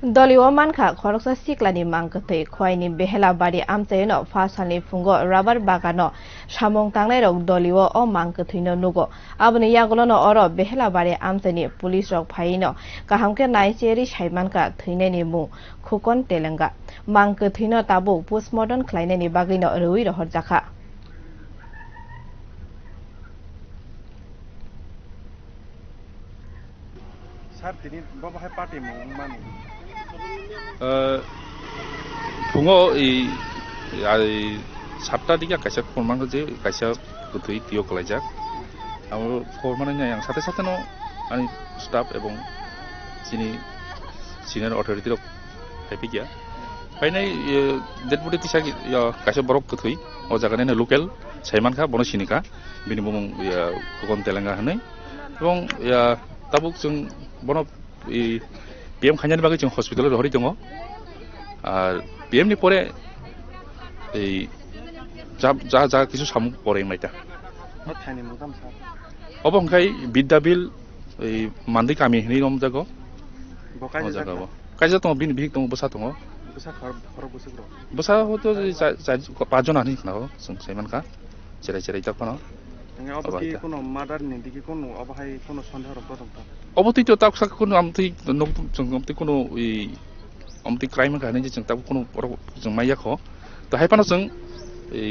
দলীয় মানখা খরকসা সিকলানি মাংকথৈ খয়নি বেহেলাবাড়ি আমচাইনো ফাসালনি ফুঙ্গো রাবার বাগানো সামং তাংনাই রক দলীয় ও মাংকথৈনো নুগো আবনি ইয়াগলনো অর বেহেলাবাড়ি আমচাইনি পুলিশ রক ফাইনো কাহামকে নাইচেরি সাইমানকা থৈনাইনি মুং খুকন তেলেঙ্গা মাংকথৈনো তাবু পোস্টমর্টম খ্লাইনাইনি বাগৈনো রুই রহর জাখা Sar tini bawa hai party mau mana? Pungo sabta diga kaisa forman je kaisa putui tio kalajak. Amo formannya yang satu-satu no ani staff ebong sini senior authority rok happy ya. Painai dead body tisa ya kaisa borok putui o jagane na local saiman kha bono sini ka bini bumung ya kokon telanga hanai ebong ya tabuk jeng bono PM খাঞ্জানি বাকি जों hospital रहरि दङ আর PM नि পরে এই যা কিছু সামু পরে মাইতা Thani mutam sar. অবংখাই বিদ্যাবিল এই মান্দি কামি হিনি রম জাগো Bokai জাগো কাইজা দङ বিন বিক দङ বসা দङ besar khor busuk ro. বসা হতো পাঁচজন আনি খানাও जों সাইমানকা চেরাই তাকনো Nggak apa ki kuno madar nih diki kuno apa hai kuno sondar ro dong ta. অবতি তো তাক সাক কোনো আমতি নক जों আমতি কোনো এই আমতি ক্রাইম কানে जों তাক কোনো जों মাইয়া খ তো হাইপানো जों এই